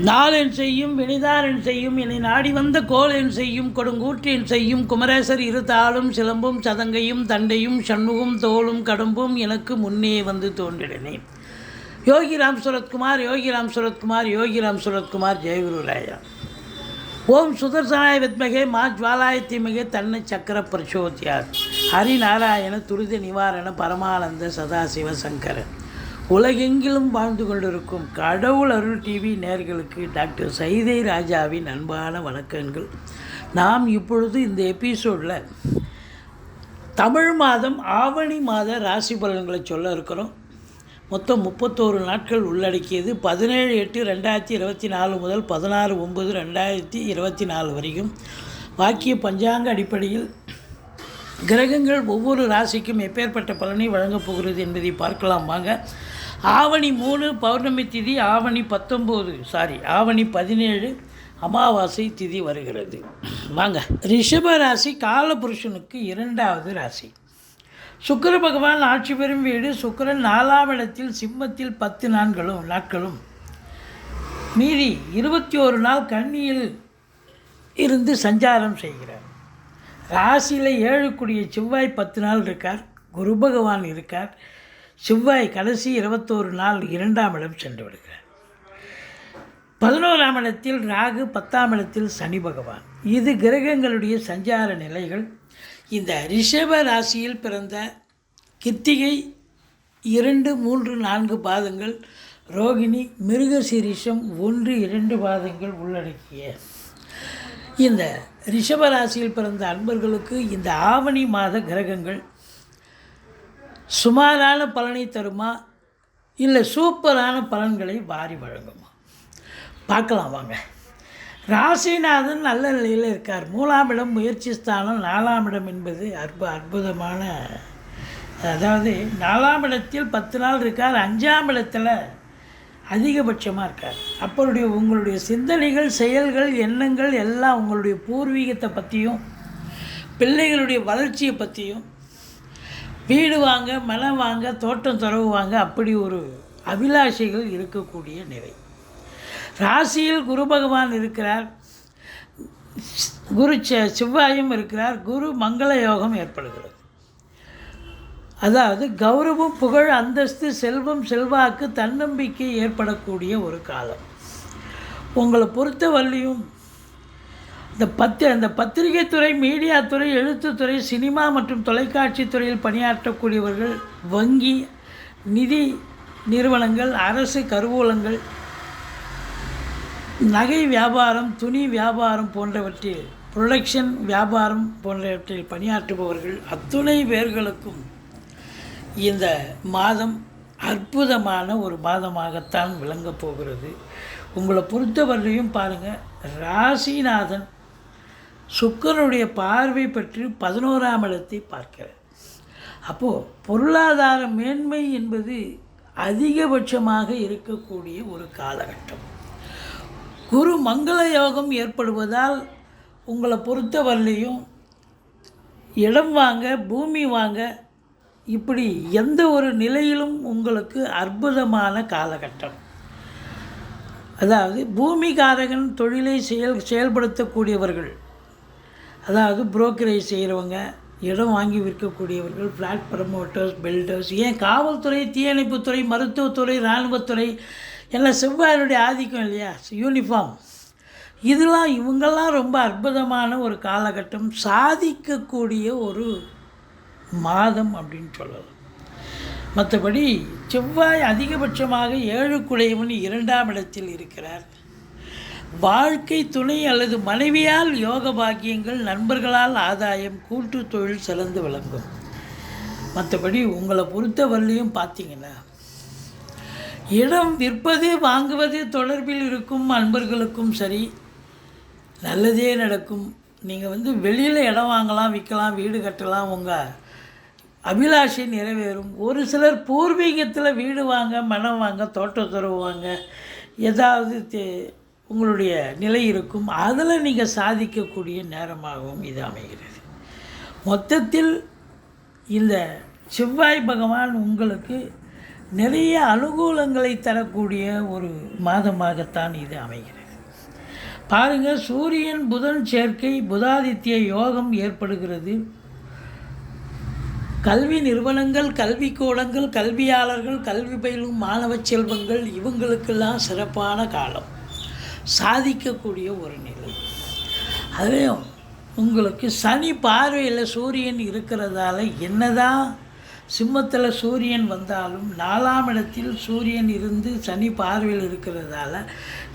நாளென் செய்யும் வினிதானென் செய்யும் என்னை நாடி வந்த கோளென் செய்யும் கொடுங்கூற்றென் செய்யும் குமரேசர் இருத்தாளும் சிலம்பும் சதங்கையும் தண்டையும் சண்முகம் தோளும் கடம்பும் எனக்கு முன்னே வந்து தோன்றினேன். யோகிராம் சுரத்குமார் யோகிராம் சுரத்குமார் யோகிராம் சுரத்குமார் ஜெயகுருராயா. ஓம் சுதர்சனாய வித்மகே மா ஜ்வாலாய தீமகே தன்னை சக்கர பிரச்சோத்யார். ஹரிநாராயண துரித நிவாரண பரமானந்த சதாசிவ சங்கரன். உலகெங்கிலும் வாழ்ந்து கொண்டிருக்கும் கடவுள் அருள் டிவி நேயர்களுக்கு டாக்டர் சைதை ராஜாவின் அன்பான வணக்கங்கள். நாம் இப்பொழுது இந்த எபிசோடில் தமிழ் மாதம் ஆவணி மாத ராசி பலன்களை சொல்ல இருக்கிறோம். மொத்தம் 31 நாட்கள் உள்ளடக்கியது. 17/8/2024 முதல் 16/9/2024 வரைக்கும் வாக்கிய பஞ்சாங்க அடிப்படையில் கிரகங்கள் ஒவ்வொரு ராசிக்கும் எப்பேற்பட்ட பலனை வழங்கப் போகிறது என்பதை பார்க்கலாம் வாங்க. ஆவணி 3 பௌர்ணமி திதி, ஆவணி 17 அமாவாசை திதி வருகிறது. வாங்க. ரிஷப ராசி காலபுருஷனுக்கு 2வது ராசி. சுக்கிர பகவான் ஆட்சி பெறும் வீடு. சுக்கிரன் 4ஆம் இடத்தில் சிம்மத்தில் 10 நாட்களும் மீதி 21 நாள் கன்னியில் இருந்து சஞ்சாரம் செய்கிறார். ராசியில் 7 கூடிய செவ்வாய் 10 நாள் இருக்கார். குரு பகவான் இருக்கார். செவ்வாய் கடைசி 21 நாள் 2ஆம் இடம் சென்று விடுகிறார். 11ஆம் இடத்தில் ராகு, 10ஆம் இடத்தில் சனி பகவான். இது கிரகங்களுடைய சஞ்சார நிலைகள். இந்த ரிஷப ராசியில் பிறந்த கிருத்திகை 2, 3, 4 பாதங்கள், ரோகிணி, மிருகசீரிஷம் 1, 2 பாதங்கள் உள்ளடக்கிய இந்த ரிஷப ராசியில் பிறந்த அன்பர்களுக்கு இந்த ஆவணி மாத கிரகங்கள் சுமாரான பலனை தருமா இல்லை சூப்பரான பலன்களை வாரி வழங்குமா பார்க்கலாம் வாங்க. ராசிநாதன் நல்ல நிலையில் இருக்கார். 3ஆம் இடம் முயற்சி ஸ்தானம். 4ஆம் இடம் என்பது அற்புதமான, அதாவது 4ஆம் இடத்தில் 10 நாள் இருக்கார். 5ஆம் இடத்துல அதிகபட்சமாக இருக்கார். அப்போடைய உங்களுடைய சிந்தனைகள், செயல்கள், எண்ணங்கள் எல்லாம் உங்களுடைய பூர்வீகத்தை பற்றியும் பிள்ளைகளுடைய வளர்ச்சியை பற்றியும், வீடு வாங்க, மனம் வாங்க, தோட்டம் துறவு வாங்க, அப்படி ஒரு அபிலாஷைகள் இருக்கக்கூடிய நிலை. ராசியில் குரு பகவான் இருக்கிறார். குரு செவ்வாயும் இருக்கிறார். குரு மங்கள யோகம் ஏற்படுகிறது. அதாவது கௌரவம், புகழ், அந்தஸ்து, செல்வம், செல்வாக்கு, தன்னம்பிக்கை ஏற்படக்கூடிய ஒரு காலம். உங்களை பொறுத்தவரையிலும் இந்த பத்திரிகை துறை, மீடியா துறை, எழுத்துத்துறை, சினிமா மற்றும் தொலைக்காட்சி துறையில் பணியாற்றக்கூடியவர்கள், வங்கி, நிதி நிறுவனங்கள், அரசு கருவூலங்கள், நகை வியாபாரம், துணி வியாபாரம் போன்றவற்றில், புரொடக்ஷன் வியாபாரம் போன்றவற்றில் பணியாற்றுபவர்கள் அத்துணை பேர்களுக்கும் இந்த மாதம் அற்புதமான ஒரு மாதமாகத்தான் விளங்கப் போகிறது. உங்களை பொறுத்தவரையிலையும் பாருங்கள், ராசிநாதன் சுக்கிரனுடைய பார்வை பற்றி 11ஆம் இடத்தை பார்க்கிறார். அப்போது பொருளாதார மேன்மை என்பது அதிகபட்சமாக இருக்கக்கூடிய ஒரு காலகட்டம். குரு மங்கள யோகம் ஏற்படுவதால் உங்களை பொறுத்தவரையிலையும் இடம் வாங்க, பூமி வாங்க, இப்படி எந்த ஒரு நிலையிலும் உங்களுக்கு அற்புதமான காலகட்டம். அதாவது பூமிகாரகன் தொழிலை செயல்படுத்தக்கூடியவர்கள், அதாவது புரோக்கரேஜ் செய்கிறவங்க, இடம் வாங்கி விற்கக்கூடியவர்கள், ஃப்ளாட் ப்ரமோட்டர்ஸ், பில்டர்ஸ், ஏன் காவல்துறை, தீயணைப்புத்துறை, மருத்துவத்துறை, இராணுவத்துறை எல்லாம் செவ்வாயினுடைய ஆதிக்கம் இல்லையா, யூனிஃபார்ம், இதெல்லாம் இவங்கெல்லாம் ரொம்ப அற்புதமான ஒரு காலகட்டம், சாதிக்கக்கூடிய ஒரு மாதம் அப்படின்னு சொல்லலாம். மற்றபடி செவ்வாய் அதிகபட்சமாக 7 குடையவன் 2ஆம் இடத்தில் இருக்கிறார். வாழ்க்கை துணை அல்லது மனைவியால் யோக பாக்கியங்கள், நண்பர்களால் ஆதாயம், கூட்டு தொழில் சிறந்து விளங்கும். மற்றபடி உங்களை பொறுத்தவரையிலையும் பார்த்தீங்கன்னா, இடம் விற்பது வாங்குவது தொடர்பில் இருக்கும் அன்பர்களுக்கும் சரி, நல்லதே நடக்கும். நீங்கள் வெளியில் இடம் வாங்கலாம், விற்கலாம், வீடு கட்டலாம், உங்கள் அபிலாஷை நிறைவேறும். ஒரு சிலர் பூர்வீகத்தில் வீடு வாங்க, மனம் வாங்க, தோட்டம் துறவு வாங்க, ஏதாவது உங்களுடைய நிலை இருக்கும். அதில் நீங்கள் சாதிக்கக்கூடிய நேரமாகவும் இது அமைகிறது. மொத்தத்தில் இந்த செவ்வாய் பகவான் உங்களுக்கு நிறைய அனுகூலங்களை தரக்கூடிய ஒரு மாதமாகத்தான் இது அமைகிறது. பாருங்கள், சூரியன் புதன் சேர்க்கை, புதாதித்ய யோகம் ஏற்படுகிறது. கல்வி நிறுவனங்கள், கல்விக்கூடங்கள், கல்வியாளர்கள், கல்வி பயிலும் மாணவ செல்வங்கள் இவங்களுக்கெல்லாம் சிறப்பான காலம், சாதிக்கக்கூடிய ஒரு நிலை. அதுலேயும் உங்களுக்கு சனி பார்வையில் சூரியன் இருக்கிறதால என்னதான் சிம்மத்தில் சூரியன் வந்தாலும் 4ஆம் இடத்தில் சூரியன் இருந்து சனி பார்வையில் இருக்கிறதால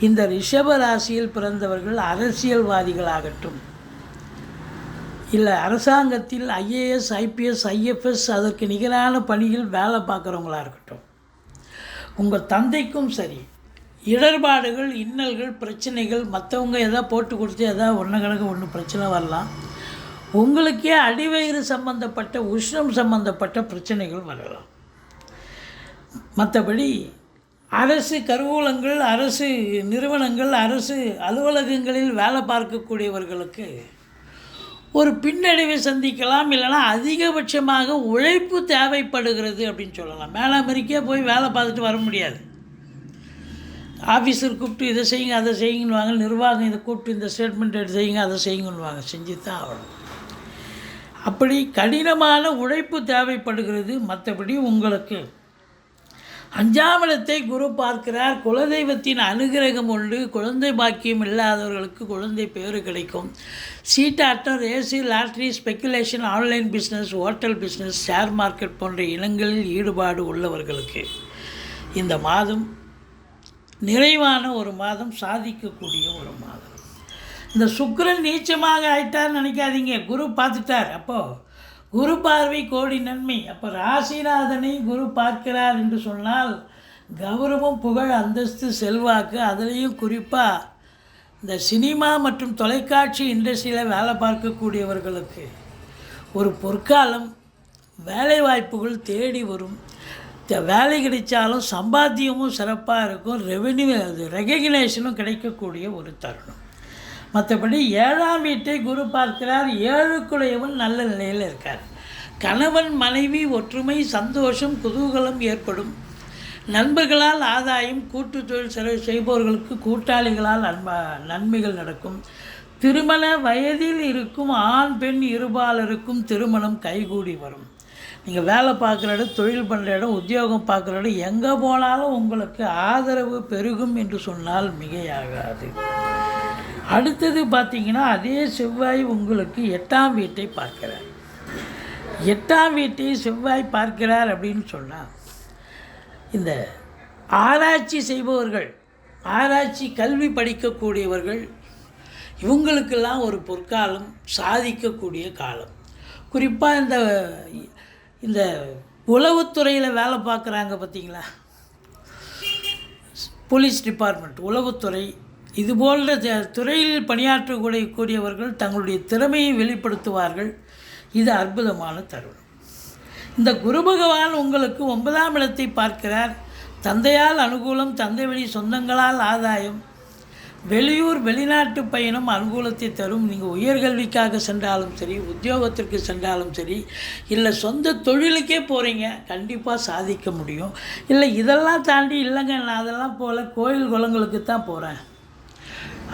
இந்த ரிஷப ராசியில் பிறந்தவர்கள் அரசியல்வாதிகளாகட்டும், இல்லை அரசாங்கத்தில் IAS, IPS, IFS அதற்கு நிகரான பணியில் வேலை பார்க்குறவங்களாக இருக்கட்டும், உங்கள் தந்தைக்கும் சரி இடர்பாடுகள், இன்னல்கள், பிரச்சனைகள், மற்றவங்க எதாவது போட்டு கொடுத்து எதாவது ஒன்று பிரச்சனை வரலாம். உங்களுக்கே அடிவயிறு சம்பந்தப்பட்ட, உஷ்ணம் சம்பந்தப்பட்ட பிரச்சனைகள் வரலாம். மற்றபடி அரசு கருவூலங்கள், அரசு நிறுவனங்கள், அரசு அலுவலகங்களில் வேலை பார்க்கக்கூடியவர்களுக்கு ஒரு பின்னடைவை சந்திக்கலாம். இல்லைனா அதிகபட்சமாக உழைப்பு தேவைப்படுகிறது அப்படின்னு சொல்லலாம். மேலே அமெரிக்கா போய் வேலை பார்த்துட்டு வர முடியாது. ஆஃபீஸர் கூப்பிட்டு இதை செய்யுங்க, அதை செய்யுங்கன்னுவாங்க. நிர்வாகம் இதை கூப்பிட்டு இந்த ஸ்டேட்மெண்ட் எடுத்து செய்யுங்க, அதை செய்யுங்கன்னுவாங்க. செஞ்சு தான் ஆகணும். அப்படி கடினமான உழைப்பு தேவைப்படுகிறது. மற்றபடி உங்களுக்கு 5ஆம் இடத்தை குரு பார்க்கிறார். குலதெய்வத்தின் அனுகிரகம் உண்டு. குழந்தை பாக்கியம் இல்லாதவர்களுக்கு குழந்தை பேறு கிடைக்கும். சீட்டாட்டம், race, lottery, speculation, online business, hotel business, share market போன்ற இனங்களில் ஈடுபாடு உள்ளவர்களுக்கு இந்த மாதம் நிறைவான ஒரு மாதம், சாதிக்கக்கூடிய ஒரு மாதம். இந்த சுக்கிரன் நீச்சமாக ஆயிட்டார்னு நினைக்காதீங்க, குரு பார்த்துட்டார். அப்போது குரு பார்வை கோடி நன்மை. அப்போ ராசிநாதனை குரு பார்க்கிறார் என்று சொன்னால் கௌரவம், புகழ், அந்தஸ்து, செல்வாக்கு, அதுலேயும் குறிப்பாக இந்த சினிமா மற்றும் தொலைக்காட்சி இண்டஸ்ட்ரியில் வேலை பார்க்கக்கூடியவர்களுக்கு ஒரு பொற்காலம். வேலைவாய்ப்புகள் தேடி வரும். வேலை கிடைச்சாலும் சம்பாத்தியமும் சிறப்பாக இருக்கும். ரெகக்னேஷனும் கிடைக்கக்கூடிய ஒரு தருணம். மற்றபடி 7ஆம் வீட்டை குரு பார்க்கிறார். 7க்குடையவன் நல்ல நிலையில் இருக்கார். கணவன் மனைவி ஒற்றுமை, சந்தோஷம், குதூகலம் ஏற்படும். நண்பர்களால் ஆதாயம், கூட்டு தொழில் செய்பவர்களுக்கு கூட்டாளிகளால் நன்மைகள் நடக்கும். திருமண வயதில் இருக்கும் ஆண் பெண் இருபாலருக்கும் திருமணம் கைகூடி வரும். நீங்கள் வேலை பார்க்குற இடம், தொழில் பண்ணுற இடம், உத்தியோகம் பார்க்குற இடம், எங்கே போனாலும் உங்களுக்கு ஆதரவு பெருகும் என்று சொன்னால் மிகையாகாது. அடுத்தது பார்த்திங்கன்னா, அதே செவ்வாய் உங்களுக்கு 8ஆம் வீட்டை பார்க்கிறார். 8ஆம் வீட்டை செவ்வாய் பார்க்கிறார் அப்படின்னு சொன்னால், இந்த ஆராய்ச்சி செய்பவர்கள், ஆராய்ச்சி கல்வி படிக்கக்கூடியவர்கள் இவங்களுக்கெல்லாம் ஒரு பொற்காலம், சாதிக்கக்கூடிய காலம். குறிப்பாக இந்த உளவுத்துறையில் வேலை பார்க்குறாங்க பார்த்திங்களா, போலீஸ் டிபார்ட்மெண்ட், உளவுத்துறை, இது போன்ற துறையில் பணியாற்றக்கூடியவர்கள் தங்களுடைய திறமையை வெளிப்படுத்துவார்கள். இது அற்புதமான தருணம். இந்த குரு பகவான் உங்களுக்கு 9ஆம் இடத்தை பார்க்கிறார். தந்தையால் அனுகூலம், தந்தை வழி சொந்தங்களால் ஆதாயம், வெளியூர் வெளிநாட்டு பயணம் அனுகூலத்தை தரும். நீங்கள் உயர்கல்விக்காக சென்றாலும் சரி, உத்தியோகத்திற்கு சென்றாலும் சரி, இல்லை சொந்த தொழிலுக்கே போகிறீங்க, கண்டிப்பாக சாதிக்க முடியும். இல்லை இதெல்லாம் தாண்டி இல்லைங்க நான் அதெல்லாம் போகல, கோயில் குளங்களுக்கு தான் போகிறேன்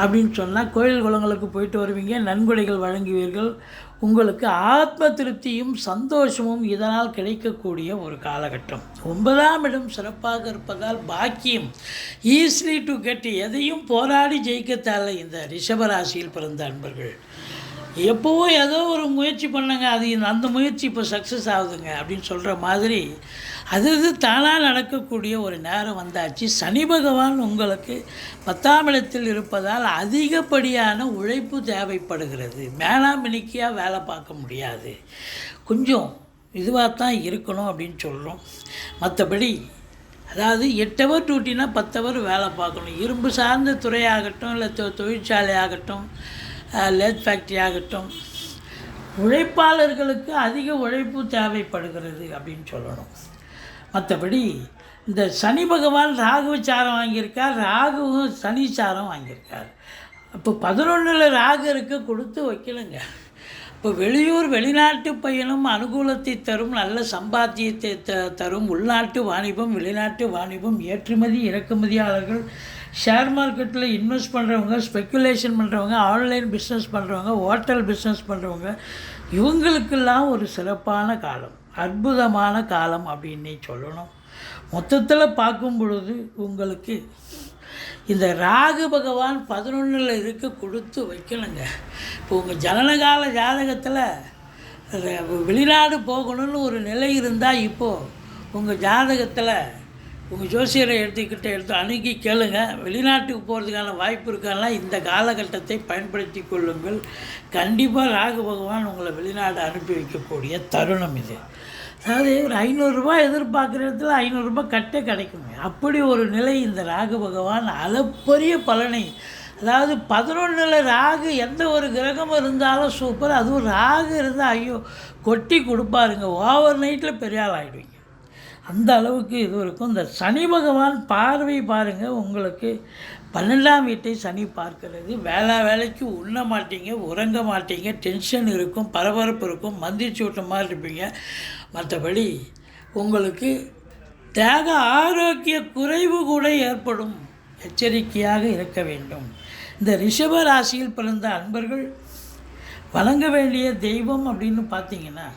அப்படின்னு சொன்னால் கோயில் குளங்களுக்கு போயிட்டு வருவீங்க, நன்கொடைகள் வழங்குவீர்கள். உங்களுக்கு ஆத்ம திருப்தியும் சந்தோஷமும் இதனால் கிடைக்கக்கூடிய ஒரு காலகட்டம். 9ஆம் இடம் சிறப்பாக இருப்பதால் பாக்கியம், ஈஸிலி டு கெட், எதையும் போராடி ஜெயிக்கத்தால. இந்த ரிஷபராசியில் பிறந்த அன்பர்கள் எப்போவோ ஏதோ ஒரு முயற்சி பண்ணாங்க, அது அந்த முயற்சி இப்போ சக்ஸஸ் ஆகுதுங்க அப்படின்னு சொல்கிற மாதிரி அது தானாக நடக்கக்கூடிய ஒரு நேரம் வந்தாச்சு. சனி பகவான் உங்களுக்கு 10ஆம் இடத்தில் இருப்பதால் அதிகப்படியான உழைப்பு தேவைப்படுகிறது. மேலாமினிக்கியாக வேலை பார்க்க முடியாது, கொஞ்சம் இதுவாக தான் இருக்கணும் அப்படின்னு சொல்கிறோம். மற்றபடி அதாவது 8 ஹவர் டியூட்டினா 10 ஹவர் வேலை பார்க்கணும். இரும்பு சார்ந்த துறையாகட்டும், இல்லை தொழிற்சாலை ஆகட்டும், லேத் ஃபேக்ட்ரி ஆகட்டும், உழைப்பாளர்களுக்கு அதிக உழைப்பு தேவைப்படுகிறது அப்படின்னு சொல்லணும். மற்றபடி இந்த சனி பகவான் ராகு சாரம் வாங்கியிருக்கார், ராகுவும் சனி சாரம் வாங்கியிருக்கார். அப்போ 11ல் ராகு இருக்க கொடுத்து வைக்கலுங்க. இப்போ வெளியூர் வெளிநாட்டு பயணம் அனுகூலத்தை தரும், நல்ல சம்பாத்தியத்தை தரும். உள்நாட்டு வாணிபம், வெளிநாட்டு வாணிபம், ஏற்றுமதி இறக்குமதியாளர்கள், ஷேர் மார்க்கெட்டில் இன்வெஸ்ட் பண்ணுறவங்க, ஸ்பெக்குலேஷன் பண்ணுறவங்க, ஆன்லைன் பிஸ்னஸ் பண்ணுறவங்க, ஹோட்டல் பிஸ்னஸ் பண்ணுறவங்க, இவங்களுக்கெல்லாம் ஒரு சிறப்பான காலம், அற்புதமான காலம் அப்படின்னே சொல்லணும். மொத்தத்தில் பார்க்கும் பொழுது உங்களுக்கு இந்த ராகு பகவான் 11ல் இருக்க கொடுத்து வைக்கணுங்க. இப்போ உங்கள் ஜனனகால ஜாதகத்தில் வெளிநாடு போகணும்னு ஒரு நிலை இருந்தால் இப்போது உங்கள் ஜாதகத்தில் உங்கள் ஜோசியரை எடுத்து அணுகி கேளுங்க. வெளிநாட்டுக்கு போகிறதுக்கான வாய்ப்பு இருக்கானா இந்த காலகட்டத்தை பயன்படுத்தி கொள்ளுங்கள். கண்டிப்பாக ராகு பகவான் உங்களை வெளிநாடு அனுப்பி வைக்கக்கூடிய தருணம் இது. அதாவது ஒரு 500 ரூபாய் எதிர்பார்க்குற இடத்துல 500 ரூபாய் கட்டே கிடைக்குங்க. அப்படி ஒரு நிலை இந்த ராகு பகவான் அளப்பரிய பலனை, அதாவது 11ல் ராகு எந்த ஒரு கிரகம் இருந்தாலும் சூப்பர், அதுவும் ராகு இருந்தால் ஐயோ கொட்டி கொடுப்பாருங்க. ஓவர் நைட்டில் பெரிய ஆள் ஆகிடுவீங்க. அந்த அளவுக்கு இது இருக்கும். இந்த சனி பகவான் பார்வை பாருங்கள், உங்களுக்கு 12ஆம் வீட்டை சனி பார்க்கிறது. வேலைக்கு உண்ண மாட்டீங்க, உறங்க மாட்டீங்க, டென்ஷன் இருக்கும், பரபரப்பு இருக்கும், மந்திரிச்சு விட்ட மாதிரி இருப்பீங்க. மற்றபடி உங்களுக்கு தேக ஆரோக்கிய குறைவு கூட ஏற்படும். எச்சரிக்கையாக இருக்க வேண்டும். இந்த ரிஷப ராசியில் பிறந்த அன்பர்கள் வணங்க வேண்டிய தெய்வம் அப்படின்னு பார்த்தீங்கன்னா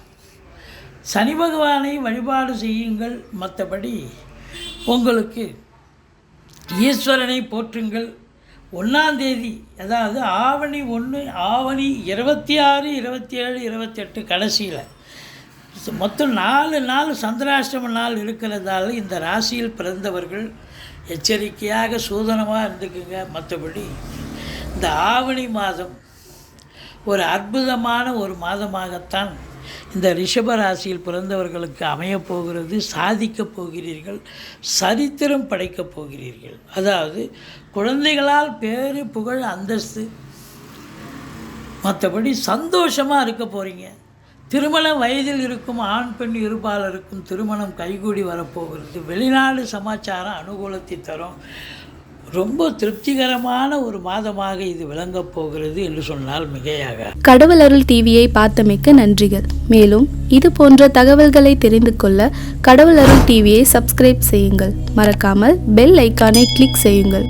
சனி பகவானை வழிபாடு செய்யுங்கள். மற்றபடி உங்களுக்கு ஈஸ்வரனை போற்றுங்கள். 1ஆம் தேதி, அதாவது ஆவணி 1, ஆவணி 26, 27, 28 கடைசியில் மொத்தம் 4 நாள் சந்திராஷ்டம நாள் இருக்கிறதால இந்த ராசியில் பிறந்தவர்கள் எச்சரிக்கையாக சூதனமாக இருந்துக்குங்க. மற்றபடி இந்த ஆவணி மாதம் ஒரு அற்புதமான ஒரு மாதமாகத்தான் இந்த ரிஷப ராசியில் பிறந்தவர்களுக்கு அமையப்போகிறது. சாதிக்கப் போகிறீர்கள், சரித்திரம் படைக்கப் போகிறீர்கள். அதாவது குழந்தைகளால் பேரு புகழ் அந்தஸ்து, மற்றபடி சந்தோஷமாக இருக்க போகிறீங்க. திருமண வயதில் இருக்கும் ஆண் பெண் இருபாலருக்கும் திருமணம் கைகூடி வரப்போகிறது. வெளிநாடு சமாச்சாரம் அனுகூலத்தை தரும். ரொம்ப திருப்திகரமான ஒரு மாதமாக இது விளங்கப் போகிறது என்று சொன்னால் மிகையாக. கடவுள் அருள் டிவியை பார்த்தமைக்க நன்றிகள். மேலும் இது போன்ற தகவல்களை தெரிந்து கொள்ள கடவுள் அருள் டிவியை சப்ஸ்கிரைப் செய்யுங்கள். மறக்காமல் பெல் ஐக்கானை கிளிக் செய்யுங்கள்.